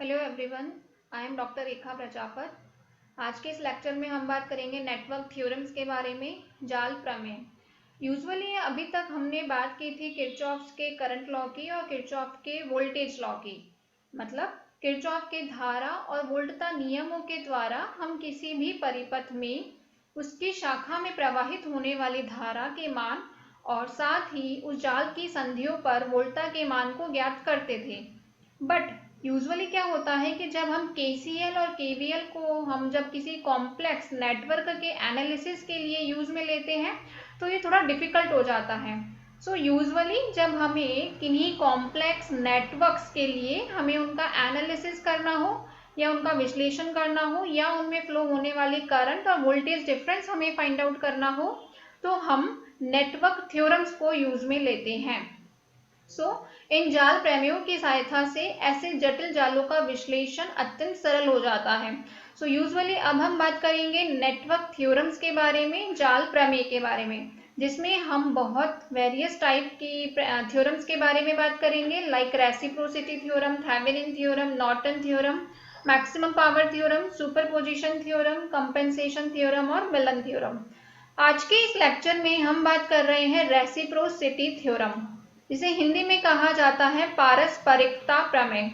Hello everyone, I am doctor Rekha Prajapat. आज के इस लेक्चर में हम बात करेंगे नेटवर्क थ्योरम्स के बारे में, जाल प्रमेय। यूजुअली अभी तक हमने बात की थी किरचॉफ के करंट लॉ की और किरचॉफ के वोल्टेज लॉ की। मतलब किरचॉफ के धारा और वोल्टता नियमों के द्वारा हम किसी भी परिपथ में उसकी शाखा में प्रवाहित होने वाली धारा के मान और साथ ही उस जाल की संधियों पर वोल्टता के मान को ज्ञात करते थे। बट यूजुअली क्या होता है कि जब हम KCL और KVL को हम जब किसी कॉम्प्लेक्स नेटवर्क के एनालिसिस के लिए यूज में लेते हैं तो ये थोड़ा डिफिकल्ट हो जाता है। सो यूजुअली जब हमें किन्हीं कॉम्प्लेक्स नेटवर्क्स के लिए हमें उनका एनालिसिस करना हो या उनका विश्लेषण करना हो या उनमें फ्लो होने वाली करंट और वोल्टेज डिफरेंस हमें फाइंड आउट करना हो तो हम नेटवर्क थ्योरम्स को यूज में लेते हैं। इन जाल प्रमेयों की सहायता से ऐसे जटिल जालों का विश्लेषण अत्यंत सरल हो जाता है। यूजुअली अब हम बात करेंगे नेटवर्क थ्योरम्स के बारे में, जाल प्रमेय के बारे में, जिसमें हम बहुत वेरियस टाइप की थ्योरम्स के बारे में बात करेंगे, like reciprocity theorem, Thevenin theorem, Norton theorem, maximum power theorem, superposition theorem, compensation theorem और मिलन थ्योरम। आज के इस लेक्चर में हम बात कर रहे हैं रेसिप्रोसिटी थ्योरम, जिसे हिंदी में कहा जाता है पारस्परिकता प्रमेय।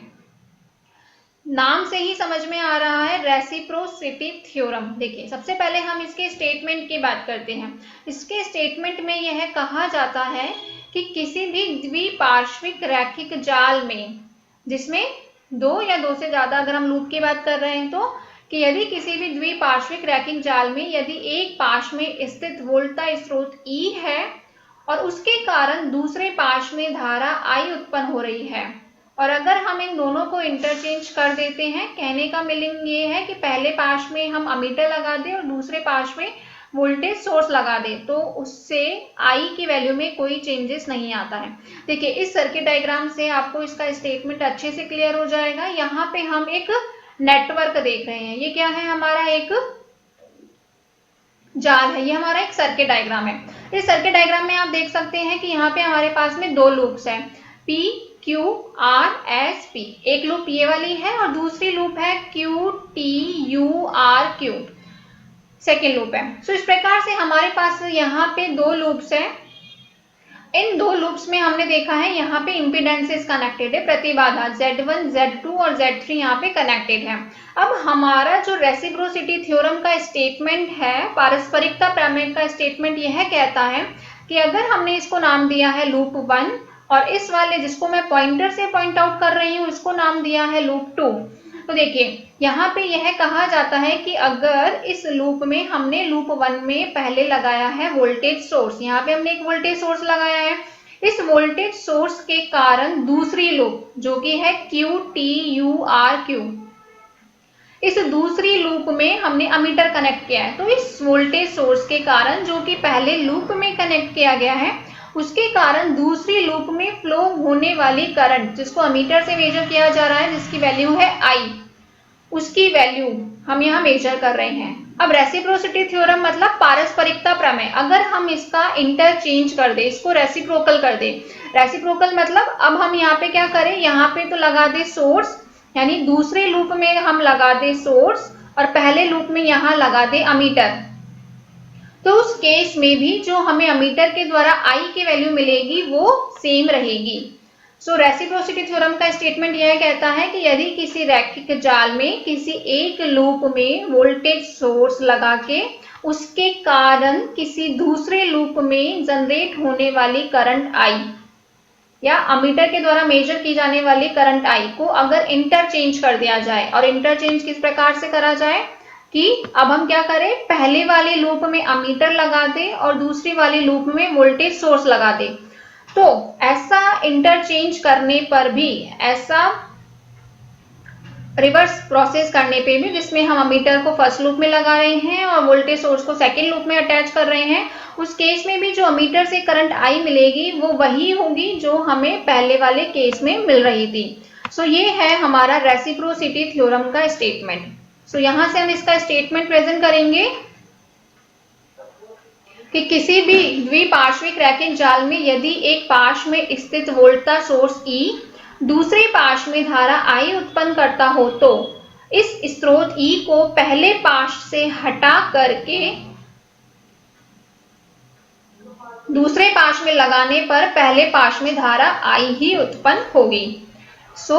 नाम से ही समझ में आ रहा है रेसिप्रोसिटी थ्योरम। देखिए, सबसे पहले हम इसके स्टेटमेंट की बात करते हैं। इसके स्टेटमेंट में यह कहा जाता है कि किसी भी द्विपार्श्विक रैखिक जाल में, जिसमें दो या दो से ज्यादा, अगर हम लूप की बात कर रहे हैं तो, कि यदि किसी भी द्विपार्श्विक रैखिक जाल में यदि एक पार्श्व में स्थित वोल्टता स्रोत E है और उसके कारण दूसरे पार्श्व में धारा I उत्पन्न हो रही है, और अगर हम इन दोनों को इंटरचेंज कर देते हैं, कहने का मीनिंग ये है कि पहले पार्श्व में हम अमीटर लगा दें और दूसरे पार्श्व में वोल्टेज सोर्स लगा दें, तो उससे I की वैल्यू में कोई चेंजेस नहीं आता है। देखिए, इस सर्किट डायग्राम से आपको इसका स्टेटमेंट अच्छे से क्लियर हो जाएगा। यहाँ पे हम एक नेटवर्क देख रहे हैं। ये क्या है? हमारा एक जाल है। ये हमारा एक सर्किट डायग्राम है। इस सर्किट डायग्राम में आप देख सकते हैं कि यहाँ पे हमारे पास में दो लूप्स हैं, P Q R S P। एक लूप ये वाली है और दूसरी लूप है Q T U R Q, second loop है। इस प्रकार से हमारे पास यहाँ पे दो लूप्स हैं। इन दो लूप्स में हमने देखा है यहाँ पे इम्पीडेंसेस कनेक्टेड है, प्रतिबाधा Z1, Z2 और Z3 यहाँ पे कनेक्टेड है। अब हमारा जो रेसिप्रोसिटी थ्योरम का स्टेटमेंट है, पारस्परिकता प्रमेय का स्टेटमेंट यह कहता है कि अगर हमने इसको नाम दिया है लूप 1 और इस वाले जिसको मैं पॉइंटर से पॉइंट आउट कर रही हूँ इसको नाम दिया है लूप 2, तो देखिए यहाँ पे यह कहा जाता है कि अगर इस लूप में हमने लूप 1 में पहले लगाया है वोल्टेज सोर्स, यहाँ पे हमने एक वोल्टेज सोर्स लगाया है, इस वोल्टेज सोर्स के कारण दूसरी लूप जो कि है QTURQ, इस दूसरी लूप में हमने अमीटर कनेक्ट किया है। तो इस वोल्टेज सोर्स के कारण जो कि पहले लूप में कनेक्ट किया गया है, उसके कारण दूसरी लूप में फ्लो होने वाली करंट, जिसको अमीटर से मेजर किया जा रहा है, जिसकी वैल्यू है I, उसकी वैल्यू हम यहाँ मेजर कर रहे हैं। अब रेसिप्रोसिटी थ्योरम मतलब पारस्परिकता प्रमेय, अगर हम इसका इंटरचेंज कर दे, इसको रेसिप्रोकल कर दे, रेसिप्रोकल मतलब अब हम यहाँ पे क्या करें, यहाँ पे तो लगा दे सोर्स, यानी दूसरे लूप में हम लगा दे सोर्स और पहले लूप में यहाँ लगा दे अमीटर, तो उस केस में भी जो हमें अमीटर के द्वारा I की वैल्यू मिलेगी वो सेम रहेगी। रेसिप्रोसिटी थ्योरम का स्टेटमेंट यह कहता है कि यदि किसी रैखिक जाल में किसी एक लूप में वोल्टेज सोर्स लगा के उसके कारण किसी दूसरे लूप में जनरेट होने वाली करंट I या अमीटर के द्वारा मेजर की जाने वाली करंट I को अगर इंटरचेंज कर दिया जाए, और इंटरचेंज किस प्रकार से करा जाए कि अब हम क्या करें, पहले वाले लूप में अमीटर लगा दे और दूसरी वाली लूप में वोल्टेज सोर्स लगा दे, तो ऐसा इंटरचेंज करने पर भी, ऐसा रिवर्स प्रोसेस करने पे भी, जिसमें हम अमीटर को फर्स्ट लूप में लगा रहे हैं और वोल्टेज सोर्स को सेकेंड लूप में अटैच कर रहे हैं, उस केस में भी जो अमीटर से करंट I मिलेगी वो वही होगी जो हमें पहले वाले केस में मिल रही थी। ये है हमारा रेसिप्रोसिटी थ्योरम का स्टेटमेंट। यहाँ से हम इसका स्टेटमेंट प्रेजेंट करेंगे कि किसी भी द्विपार्श्विक रैखिक जाल में यदि एक पार्श्व में स्थित वोल्टता सोर्स E दूसरे पाश में धारा I उत्पन्न करता हो तो इस स्रोत E को पहले पाश से हटा करके दूसरे पाश में लगाने पर पहले पाश में धारा I ही उत्पन्न होगी। So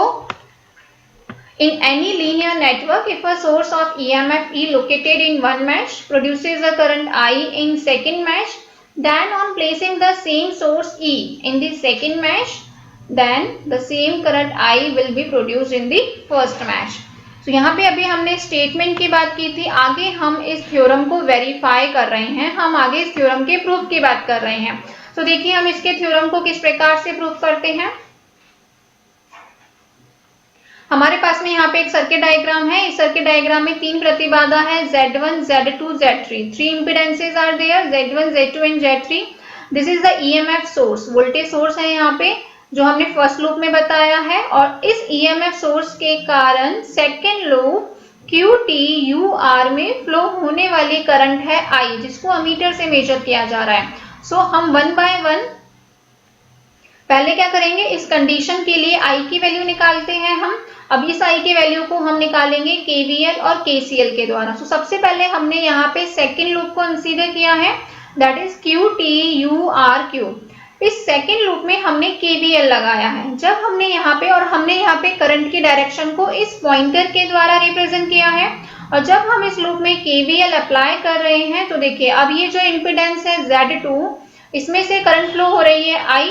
in any linear network, if a source of EMF E located in one mesh produces a current I in second mesh, then on placing the same source E in the second mesh, then the same current I will be produced in the first mesh. तो यहाँ पे अभी हमने statement की बात की थी, आगे हम इस थ्योरम को वेरीफाई कर रहे हैं, हम आगे इस थ्योरम के प्रूफ की बात कर रहे हैं। तो देखिए हम इसके थ्योरम को किस प्रकार से प्रूफ करते हैं। हमारे पास में यहाँ पे एक सर्किट डायग्राम है। इस सर्किट डायग्राम में तीन प्रतिबाधा है, Z1, Z2, Z3। Three impedances are there, Z1, Z2 and Z3। This is the EMF source, voltage source है यहाँ पे जो हमने फर्स्ट लूप में बताया है। और इस EMF सोर्स के कारण सेकेंड लूप QTUR में फ्लो होने वाली करंट है I, जिसको अमीटर से मेजर किया जा रहा है। सो हम वन बाय वन पहले क्या करेंगे, इस कंडीशन के लिए I की वैल्यू निकालते हैं हम। अब इस I की वैल्यू को हम निकालेंगे KVL और KCL के द्वारा। सो सबसे पहले हमने यहाँ पे सेकेंड लूप को कंसीडर किया है, दैट इज QTURQ। इस सेकेंड लूप में हमने KVL लगाया है। जब हमने यहाँ पे, और हमने यहाँ पे करंट की डायरेक्शन को इस पॉइंटर के द्वारा रिप्रेजेंट किया है, और जब हम इस लूप में KVL अप्लाई कर रहे हैं तो देखिए अब ये जो इम्पीडेंस है Z2, इसमें से करंट फ्लो हो रही है I,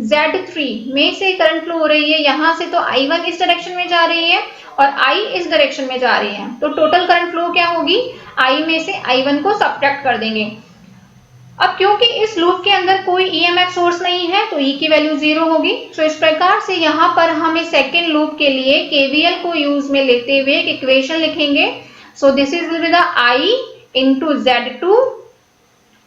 Z3 में से करंट फ्लो हो रही है यहाँ से, तो I1 इस डायरेक्शन में जा रही है और I इस डायरेक्शन में जा रही है। तो टोटल करंट फ्लो क्या होगी, I में से I1 को सब्ट्रैक्ट कर देंगे। अब क्योंकि इस लूप के अंदर कोई EMF सोर्स नहीं है तो E की वैल्यू 0 होगी। तो इस प्रकार से यहाँ पर हम इस सेकेंड लूप के लिए KVL को यूज में लेते हुए एक इक्वेशन लिखेंगे। So this is with I into Z2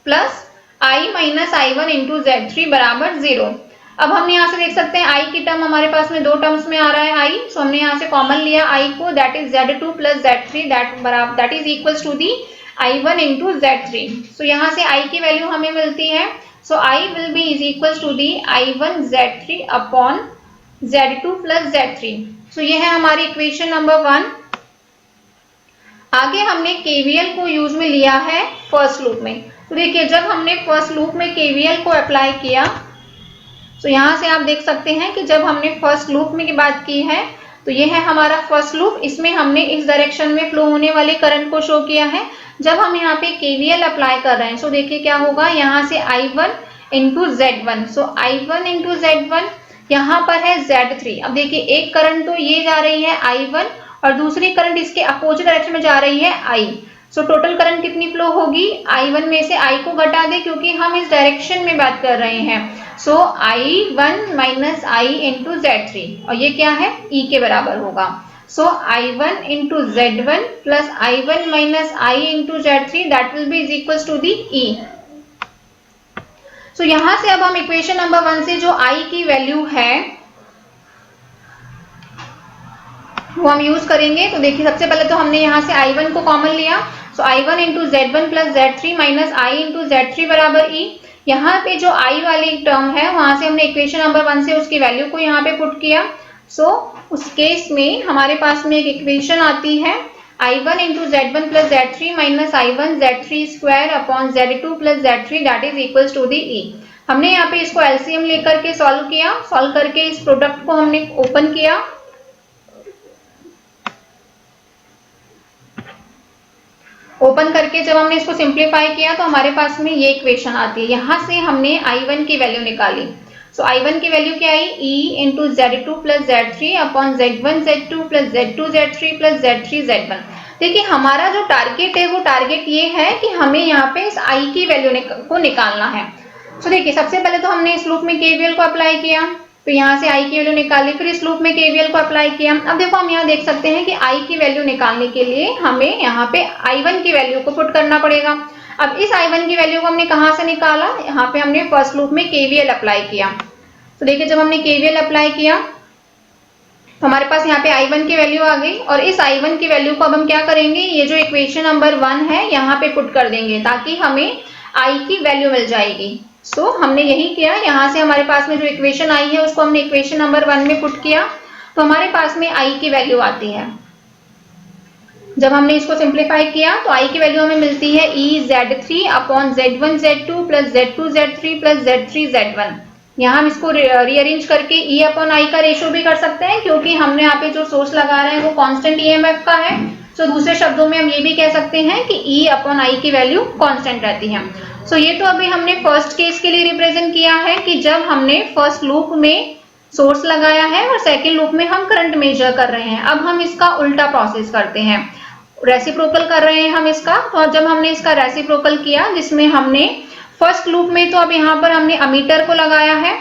plus I minus I1 into Z3 बराबर 0। अब हमने यहाँ से देख सकते हैं I की टर्म हमारे पास में दो टर्म्स में आ रहा है I, सो हमने यहाँ से कॉमन लिया I को, that is Z2 plus Z3, that is equals to the I1 into Z3। So यहाँ से I की वैल्यू हमें मिलती है, so I will be is equals to the I1 Z3 upon Z2 plus Z3। So ये है हमारी equation number 1। आगे हमने KVL को यूज में लिया है फर्स्ट लूप में। तो देखिए जब हमने फर्स्ट लूप में KVL को अप्लाई किया, तो यहाँ से आप देख सकते हैं कि जब हमने फर्स्ट लूप में की बात की है तो ये है हमारा फर्स्ट लूप, इसमें हमने इस डायरेक्शन में फ्लो होने वाले करंट को शो किया है। जब हम यहाँ पे KVL अप्लाई कर रहे हैं, सो देखिए क्या होगा, यहाँ से I1 इंटू Z1, सो I1 इंटू Z1, यहाँ पर है Z3। अब देखिए एक करंट तो ये जा रही है I1 और दूसरी करंट इसके अपोजिट डायरेक्शन में जा रही है I। सो टोटल करंट कितनी फ्लो होगी, I1 में से I को घटा दे क्योंकि हम इस डायरेक्शन में बात कर रहे हैं। सो I1 minus I into Z3, और ये क्या है, E के बराबर होगा। So I1 into Z1 plus I1 minus I into Z3, that will be is equals to the E। So यहाँ से अब हम इक्वेशन नंबर 1 से जो I की वैल्यू है वो हम यूज करेंगे। तो देखिए सबसे पहले तो हमने यहाँ से I1 को कॉमन लिया, सो I1 into Z1 plus Z3 minus I into Z3 बराबर E। यहाँ पे जो I वाली टर्म है वहां से हमने इक्वेशन नंबर 1 से उसकी वैल्यू को यहाँ पे पुट किया। सो उस केस में हमारे पास में एक इक्वेशन आती है I1 into Z1 plus Z3 minus I1 Z3 square upon Z2 plus Z3, that is equals to the E। हमने यहाँ पे इसको LCM लेकर के सॉल्व किया, सॉल्व करके इस प्रोडक्ट को हमने ओपन किया। ओपन करके जब हमने इसको सिंप्लीफाई किया तो हमारे पास में ये इक्वेशन आती है। यहाँ से हमने I1 की वैल्यू निकाली। सो I1 की वैल्यू क्या आई, E into Z2 plus Z3 upon Z1 Z2 plus Z2 Z3 plus Z3 Z1। देखिए हमारा जो टारगेट है वो टारगेट ये है कि हमें यहाँ पे इस I की वैल्यू को निकालना है। सो देखिए सबसे पहले तो हमने इस लूप में KVL को अप्लाई किया, तो यहाँ से I की वैल्यू निकाली, फिर इस लूप में KVL को अप्लाई किया। अब देखो हम यहाँ देख सकते हैं कि I की वैल्यू निकालने के लिए हमें यहाँ पे I1 की वैल्यू को पुट करना पड़ेगा। अब इस I1 की वैल्यू को हमने कहाँ से निकाला, यहाँ पे हमने फर्स्ट लूप में KVL अप्लाई किया। तो देखिए जब हमने KVL अप्लाई किया तो हमारे पास यहाँ पे I1 की वैल्यू आ गई, और इस I1 की वैल्यू को अब हम क्या करेंगे, ये जो इक्वेशन नंबर 1 है यहाँ पे पुट कर देंगे ताकि हमें I की वैल्यू मिल जाएगी। सो हमने यही किया, यहाँ से हमारे पास में जो इक्वेशन आई है उसको हमने इक्वेशन नंबर 1 में पुट किया, तो हमारे पास में आई की वैल्यू आती है। जब हमने इसको सिंप्लीफाई किया तो आई की वैल्यू हमें मिलती है EZ3 upon Z1 Z2 plus Z2 Z3 plus Z3 Z1। यहाँ हम इसको रीअरेंज करके E अपॉन आई का रेशियो भी कर सकते हैं, क्योंकि हमने यहाँ पे जो सोर्स लगा रहे हैं वो कांस्टेंट EMF का है। तो दूसरे शब्दों में हम ये भी कह सकते हैं कि E अपॉन आई की वैल्यू कांस्टेंट रहती है। सो ये तो अभी हमने फर्स्ट केस के लिए रिप्रेजेंट किया है कि जब हमने फर्स्ट लूप में सोर्स लगाया है और सेकेंड लूप में हम करंट मेजर कर रहे हैं। अब हम इसका उल्टा प्रोसेस करते हैं, रेसिप्रोकल कर रहे हैं हम इसका। तो जब हमने इसका रेसिप्रोकल किया, जिसमें हमने फर्स्ट लूप में तो अब यहाँ पर हमने अमीटर को लगाया है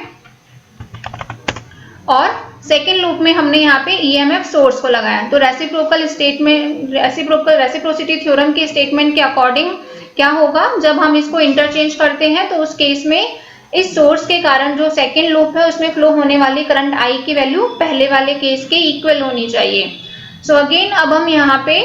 और सेकेंड लूप में हमने यहाँ पे EMF सोर्स को लगाया। तो रेसिप्रोकल स्टेटमेंट, रेसिप्रोसिटी थ्योरम के स्टेटमेंट के अकॉर्डिंग क्या होगा, जब हम इसको इंटरचेंज करते हैं तो उस केस में इस सोर्स के कारण जो सेकेंड लूप है उसमें फ्लो होने वाली करंट आई की वैल्यू पहले वाले केस के इक्वल होनी चाहिए। सो अगेन अब हम यहाँ पे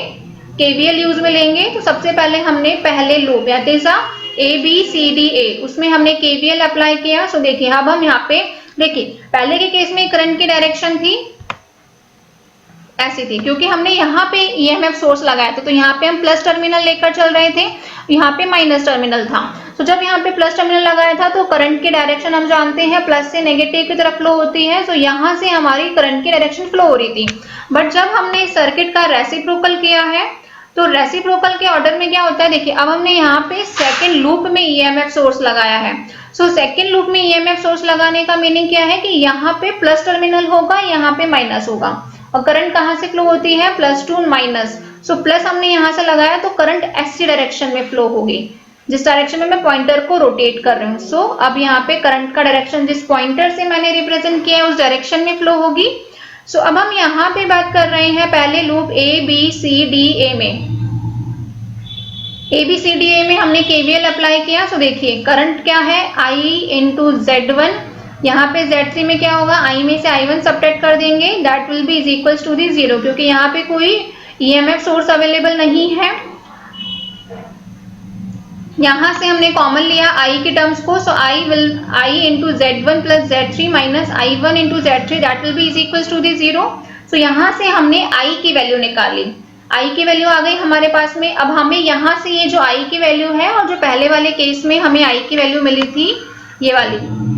KVL यूज में लेंगे। तो सबसे पहले हमने पहले लूप या जैसा ABCDA उसमें हमने KVL अप्लाई किया। सो देखिए अब हम यहाँ पे देखिए पहले के केस में करंट की डायरेक्शन थी ऐसी थी, क्योंकि हमने यहाँ पे EMF सोर्स लगाया था। तो यहाँ पे हम प्लस टर्मिनल लेकर चल रहे थे, यहाँ पे माइनस टर्मिनल था। तो जब यहाँ पे प्लस टर्मिनल लगाया था तो करंट की डायरेक्शन हम जानते हैं प्लस से नेगेटिव की तरफ फ्लो होती है। तो यहाँ से हमारी करंट की डायरेक्शन फ्लो हो रही थी। बट जब हमने सर्किट का रेसिप्रोकल किया है तो रेसिप्रोकल के ऑर्डर में क्या होता है, देखिए अब हमने यहाँ पे सेकेंड लूप में EMF सोर्स लगाया है। सो सेकेंड लूप में EMF सोर्स लगाने का मीनिंग क्या है कि यहाँ पे प्लस टर्मिनल होगा, यहाँ पे माइनस होगा। और करंट कहाँ से फ्लो होती है, plus two minus. So plus हमने यहाँ से लगाया तो करंट ऐसी डायरेक्शन में फ्लो होगी जिस डायरेक्शन में मैं पॉइंटर को रोटेट कर रही हूँ। सो अब यहाँ पे करंट का डायरेक्शन जिस पॉइंटर से मैंने रिप्रेजेंट किया है उस डायरेक्शन में फ्लो होगी। सो अब हम यहाँ पे बात कर रहे हैं पहले लूप ABCDA में। ABCDA में हमने KVL अप्लाई किया। सो देखिए करंट क्या है, I इंटू Z1। यहाँ पे Z3 में क्या होगा, I में से I1 सब्ट्रैक्ट कर देंगे, that will be is equals to the 0, क्योंकि यहाँ पे कोई EMF सोर्स अवेलेबल नहीं है। यहाँ से हमने कॉमन लिया I के टर्म्स को। So I into Z1 plus Z3 minus I1 into Z3 that will be is equals to the 0। So यहाँ से हमने I की वैल्यू निकाली, I की वैल्यू आ गई हमारे पास में। अब हमें यहाँ से ये जो I की वैल्यू है और जो पहले वाले केस में हमें I की वैल्यू मिली थी ये वाली,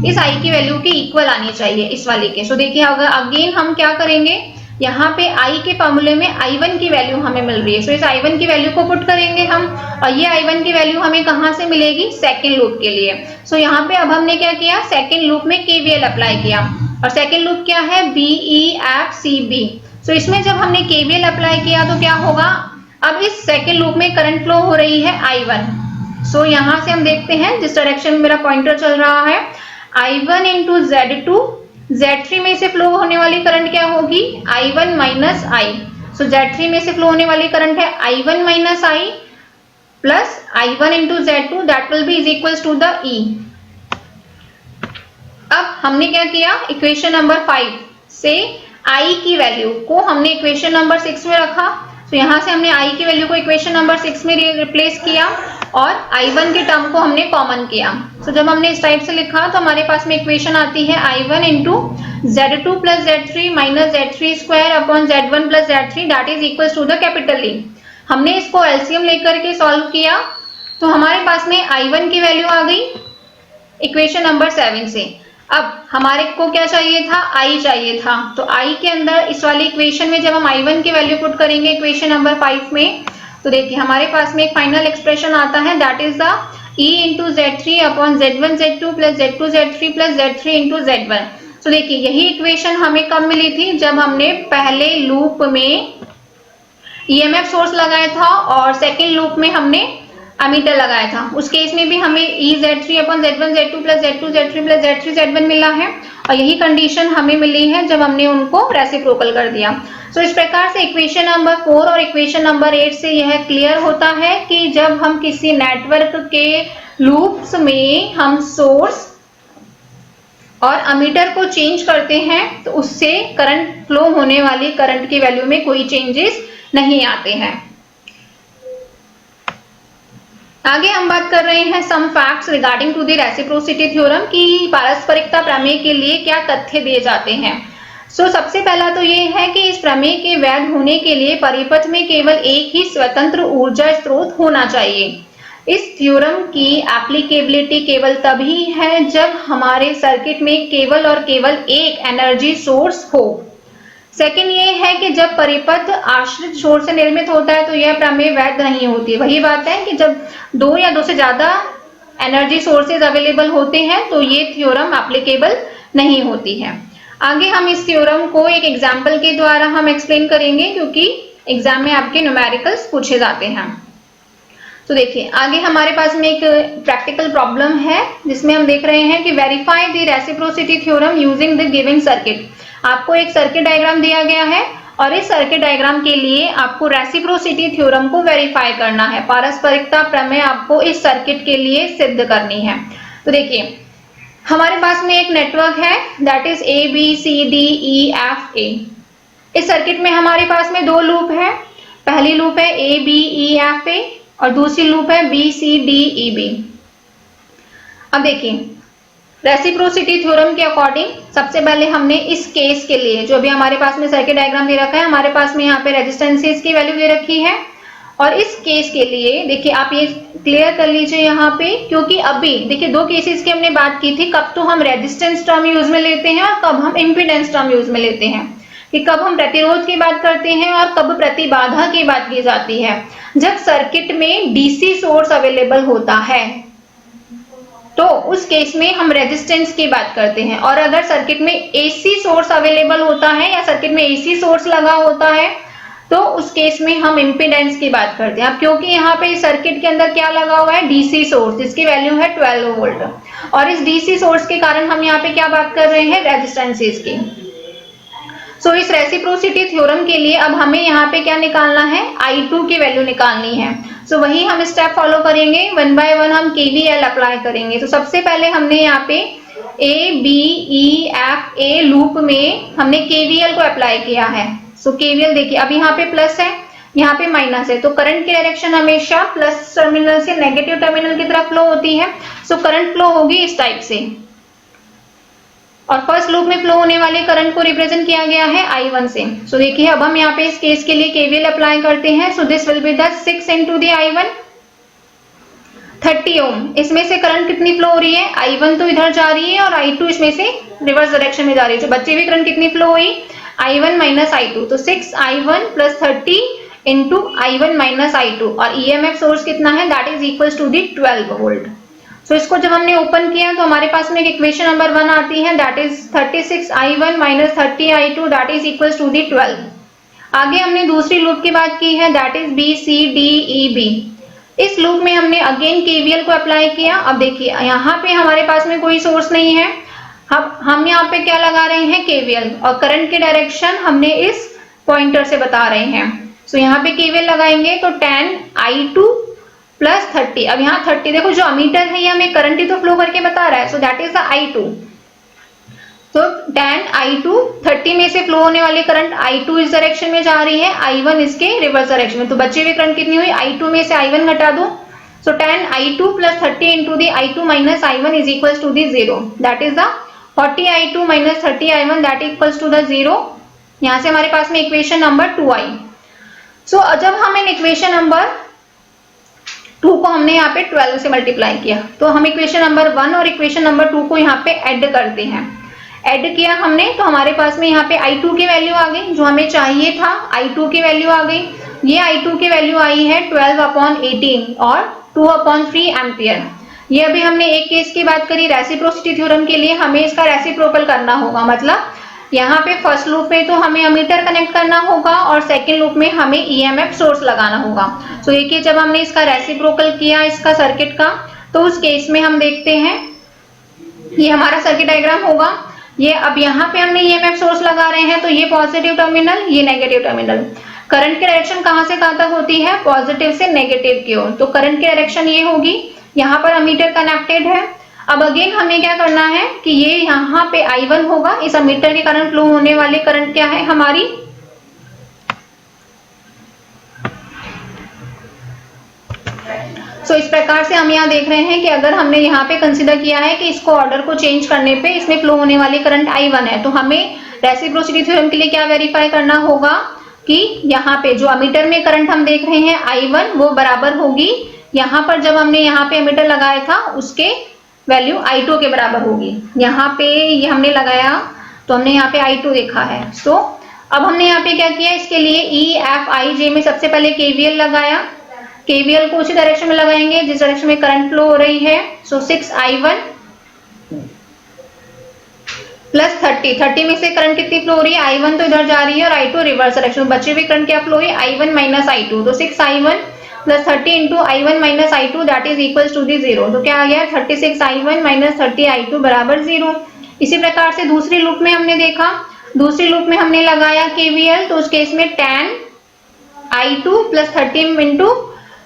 इस I की वैल्यू के इक्वल आनी चाहिए इस वाले के। सो देखिए अगेन हम क्या करेंगे, यहाँ पे I के फॉर्मूले में I1 की वैल्यू हमें मिल रही है। सो इस I1 की वैल्यू को पुट करेंगे हम, और ये I1 की वैल्यू हमें कहाँ से मिलेगी, सेकेंड लूप के लिए। सो यहाँ पे अब हमने क्या किया, सेकेंड लूप में KVL अप्लाई किया। और सेकेंड लूप क्या है, BEFCB। सो इसमें जब हमने KVL अप्लाई किया तो क्या होगा, अब इस सेकेंड लूप में करंट फ्लो हो रही है I1। सो यहाँ से हम देखते हैं जिस डायरेक्शन में मेरा पॉइंटर चल रहा है, I1 इंटू Z2, Z3 में से फ्लो होने वाली करंट क्या होगी, I1 minus I। So Z3 में से फ्लो होने वाली करंट है I1 minus I plus I1 into Z2 that will be is equals to the E। अब हमने क्या किया, इक्वेशन नंबर 5 से I की वैल्यू को हमने इक्वेशन नंबर 6 में रखा। तो यहाँ से हमने I की वैल्यू को इक्वेशन नंबर 6 में रिप्लेस किया और I1 के टर्म को हमने कॉमन किया। तो जब हमने इस टाइप से लिखा तो हमारे पास में इक्वेशन आती है I1 into Z2 plus Z3 minus Z3 square upon Z1 plus Z3 that is equal to the capital E। हमने इसको एलसीएम लेकर के सॉल्व किया तो हमारे पास में I1 की वैल्यू आ गई इक्वेशन नंबर 7 से। अब हमारे को क्या चाहिए था, I चाहिए था। तो I के अंदर इस वाली इक्वेशन में जब हम I1 की वैल्यू पुट करेंगे इक्वेशन नंबर 5 में, तो देखिए हमारे पास में एक फाइनल एक्सप्रेशन आता है that is the E into Z3 upon Z1 Z2 plus Z2 Z3 plus Z3 into Z1। तो देखिए यही इक्वेशन हमें कब मिली थी, जब हमने पहले लूप में EMF सोर्स लगाया था और सेकेंड लूप में हमने अमीटर लगाया था। उस केस में भी हमें EZ3 upon Z1 Z2 plus Z2 Z3 plus Z3 Z1 मिला है, और यही कंडीशन हमें मिली है जब हमने उनको रेसिप्रोकल कर दिया। सो इस प्रकार से इक्वेशन नंबर 4 और इक्वेशन नंबर 8 से यह क्लियर होता है कि जब हम किसी नेटवर्क के लूप्स में हम सोर्स और अमीटर को चेंज करते हैं तो उससे करंट फ्लो होने वाली करंट की वैल्यू में कोई चेंजेस नहीं आते हैं। आगे हम बात कर रहे हैं some facts regarding to the reciprocity theorem की पारस्परिकता प्रमेय के लिए क्या तथ्य दिए जाते हैं। सबसे पहला तो ये है कि इस प्रमेय के वैध होने के लिए परिपथ में केवल एक ही स्वतंत्र ऊर्जा स्रोत होना चाहिए। इस थ्योरम की एप्लीकेबिलिटी केवल तभी है जब हमारे सर्किट में केवल और केवल एक एनर्जी सोर्स हो। सेकंड ये है कि जब परिपथ आश्रित स्रोत से निर्मित होता है तो यह प्रमेय वैध नहीं होती है। वही बात है कि जब दो या दो से ज्यादा एनर्जी सोर्सेज अवेलेबल होते हैं तो ये थ्योरम एप्लीकेबल नहीं होती है। आगे हम इस थ्योरम को एक एग्जाम्पल के द्वारा हम एक्सप्लेन करेंगे, क्योंकि एग्जाम में आपके न्यूमेरिकल्स पूछे जाते हैं। तो देखिए आगे हमारे पास में एक प्रैक्टिकल प्रॉब्लम है जिसमें हम देख रहे हैं कि verify the reciprocity theorem using the giving circuit. आपको एक सर्किट डायग्राम दिया गया है और इस सर्किट डायग्राम के लिए आपको रेसिप्रोसिटी थ्योरम को वेरीफाई करना है। पारस्परिकता प्रमेय आपको इस सर्किट के लिए सिद्ध करनी है। तो देखिए हमारे पास में एक नेटवर्क है that is A B C D E F A. इस सर्किट में हमारे पास में दो लूप है। पहली लूप है ए बी ई एफ ए और दूसरी लूप है B C D E B. अब देखिए रेसिप्रोसिटी थ्योरम के अकॉर्डिंग सबसे पहले हमने इस केस के लिए जो अभी हमारे पास में सर्किट डायग्राम दे रखा है, हमारे पास में यहाँ पे रेजिस्टेंसेस की वैल्यू दे रखी है और इस केस के लिए देखिए आप ये क्लियर कर लीजिए यहाँ पे, क्योंकि अभी देखिए दो केसेस की हमने बात की थी, कब तो हम रेजिस्टेंस टर्म यूज में लेते हैं और कब हम इम्पीडेंस टर्म यूज में लेते हैं, कि कब हम प्रतिरोध की बात करते हैं और कब प्रतिबाधा की बात की जाती है। जब सर्किट में डीसी सोर्स अवेलेबल होता है तो उस केस में हम रेजिस्टेंस की बात करते हैं, और अगर सर्किट में एसी सोर्स अवेलेबल होता है या सर्किट में एसी सोर्स लगा होता है तो उस केस में हम इम्पीडेंस की बात करते हैं। अब क्योंकि यहाँ पे सर्किट के अंदर क्या लगा हुआ है, डीसी सोर्स, जिसकी वैल्यू है 12 वोल्ट, और इस डीसी सोर्स के कारण हम यहाँ पे क्या बात कर रहे हैं, रेजिस्टेंसेस की। इस रेसिप्रोसिटी थ्योरम के लिए अब हमें यहाँ पे क्या निकालना है, I2 की वैल्यू निकालनी है। वही हम स्टेप फॉलो करेंगे, वन बाय वन हम KVL अप्लाई करेंगे। तो सबसे पहले हमने यहाँ पे A B E F A loop में हमने KVL को अप्लाई किया है। KVL देखिए अब यहाँ पे प्लस है, यहाँ पे माइनस है, तो करंट की डायरेक्शन हमेशा प्लस टर्मिनल से नेगेटिव टर्मिनल की तरफ फ्लो होती है। करंट फ्लो होगी इस टाइप से, और फर्स्ट लूप में फ्लो होने वाले करंट को रिप्रेजेंट किया गया है I1 से। देखिए अब हम यहाँ पे इस केस के लिए KVL अप्लाई करते हैं। This will be the 6 into the I1 30 ओम। इसमें से करंट कितनी फ्लो हो रही है, I1 तो इधर जा रही है और I2 इसमें से रिवर्स डायरेक्शन में जा रही है। बच्चे भी करंट कितनी फ्लो हुई, I1 माइनस I2, तो 6I1 plus 30 into I1 minus I2, और EMF सोर्स कितना है, that is equals to the 12 volt. इसको जब हमने ओपन किया तो हमारे पास में एक इक्वेशन नंबर 1 आती है, that is 36I1 minus 30I2 that is equals to the 12। आगे हमने दूसरी लूप की बात की है, दैट इज BCDEB। इस लूप में हमने अगेन KVL को अप्लाई किया। अब देखिए यहाँ पे हमारे पास में कोई सोर्स नहीं है, हम यहाँ पे क्या लगा रहे हैं, KVL, और करंट की डायरेक्शन हमने इस पॉइंटर से बता रहे हैं। यहाँ पे KVL लगाएंगे तो 10I2 प्लस 30। अब यहाँ 30 देखो जो अमीटर है ये हमें करंट ही तो फ्लो करके बता रहा है, so that is the I2। तो 10I2 30 में से फ्लो होने वाली करंट I2 इस डायरेक्शन में जा रही है, I1 इसके रिवर्स डायरेक्शन में। तो बचे हुए करंट कितनी हुई, I2 में से I1 घटा दो, so 10I2 plus 30 into the I2 minus I1 is equals to the 0। That is the 40I2 minus 30I1 that equals to the 0। यहाँ से हमारे पास में इक्वेशन नंबर 2 आई। जब हम इन इक्वेशन नंबर 2 को हमने यहाँ पे 12 से मल्टीप्लाई किया तो हम इक्वेशन नंबर 1 और इक्वेशन नंबर 2 को यहाँ पे ऐड करते हैं। ऐड किया हमने तो हमारे पास में यहाँ पे I2 की वैल्यू आ गई, जो हमें चाहिए था I2 की वैल्यू आ गई। ये I2 की वैल्यू आई है 12/18 और 2/3 एम्पियर। ये अभी हमने एक केस की बात करी, रेसिप्रोसिटी थ्योरम के लिए हमें इसका रेसिप्रोकल करना होगा, मतलब यहाँ पे फर्स्ट लूप में तो हमें अमीटर कनेक्ट करना होगा और सेकंड लूप में हमें EMF सोर्स लगाना होगा। देखिए जब हमने इसका रेसिप्रोकल किया इसका सर्किट का, तो उस केस में हम देखते हैं ये हमारा सर्किट डायग्राम होगा। ये अब यहाँ पे हमने EMF सोर्स लगा रहे हैं, तो ये पॉजिटिव टर्मिनल, ये नेगेटिव टर्मिनल। करंट की डायरेक्शन कहाँ से कहाँ तक होती है, पॉजिटिव से नेगेटिव की ओर, तो करंट की डायरेक्शन ये होगी। यहाँ पर अमीटर कनेक्टेड है। अब अगेन हमें क्या करना है कि ये यहाँ पे I1 होगा, इस अमीटर के कारण फ्लो होने वाली करंट क्या है हमारी, इस प्रकार से हम यहाँ देख रहे हैं कि अगर हमने यहाँ पे कंसिडर किया है कि इसको ऑर्डर को चेंज करने पे इसमें फ्लो होने वाली करंट I1 है, तो हमें रेसिप्रोसिटी थ्योरम के लिए क्या वेरीफाई करना होगा कि यहाँ पे जो अमीटर में करंट हम देख रहे हैं I1 वो बराबर होगी यहाँ पर जब हमने यहाँ पे अमीटर लगाया था उसके वैल्यू I2 के बराबर होगी। यहाँ पे ये हमने लगाया तो हमने यहाँ पे I2 देखा है। सो अब हमने यहाँ पे क्या किया, इसके लिए EFIJ में सबसे पहले KVL लगाया। KVL को उसी डायरेक्शन में लगाएंगे जिस डायरेक्शन में करंट फ्लो हो रही है। सो 6I1 प्लस 30 में से करंट कितनी फ्लो हो रही है, I1 तो इधर जा रही है और I2 रिवर्स डायरेक्शन, बचे हुए करंट क्या फ्लो है, I1 माइनस I2। तो 6I1 plus 30 into I1 minus I2 that is equals to the 0। तो क्या आ गया, 36I1 माइनस 30I2 बराबर 0। इसी प्रकार से दूसरी लूप में हमने देखा, दूसरी लूप में हमने लगाया KVL, तो उस केस में tan I2 plus 30 into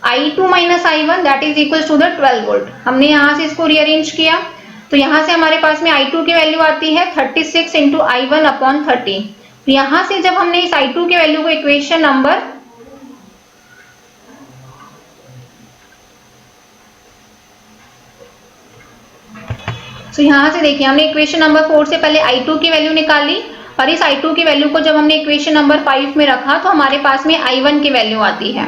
I2 minus I1 that is equals to the 12 volt. हमने यहाँ से इसको रीअरेंज किया तो यहाँ से हमारे पास में I2 की वैल्यू आती है 36 इंटू I1 अपॉन 30। तो यहाँ से जब हमने इस I2 की वैल्यू को इक्वेशन नंबर यहाँ से देखिए हमने इक्वेशन नंबर 4 से पहले I2 की वैल्यू निकाली और इस I2 की वैल्यू को जब हमने इक्वेशन नंबर 5 में रखा तो हमारे पास में I1 की वैल्यू आती है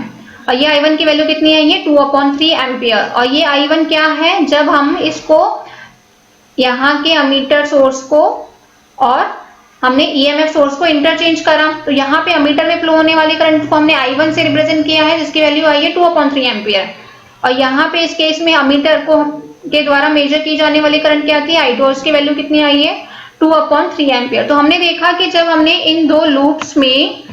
और ये I1 की वैल्यू कितनी है, ये 2/3 एम्पियर। और ये I1 क्या है, जब हम इसको यहाँ के अमीटर सोर्स को और हमने EMF सोर्स को इंटरचेंज करा तो यहाँ पे अमीटर में फ्लो होने वाली करंट को हमने I1 से रिप्रेजेंट किया है जिसकी वैल्यू आई है 2/3 एम्पियर। और यहाँ पे इस केस में अमीटर को के द्वारा मेजर की जाने वाली करंट क्या आती है, I2, और उसकी वैल्यू कितनी आई है 2/3 एम्पियर। तो हमने देखा कि जब हमने इन दो लूप्स में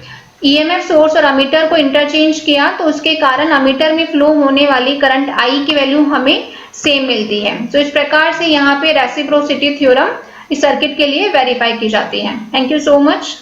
EMF सोर्स और अमीटर को इंटरचेंज किया तो उसके कारण अमीटर में फ्लो होने वाली करंट I की वैल्यू हमें सेम मिलती है। तो इस प्रकार से यहाँ पे रेसिप्रोसिटी थ्योरम इस सर्किट के लिए वेरीफाई की जाती है। Thank you so much.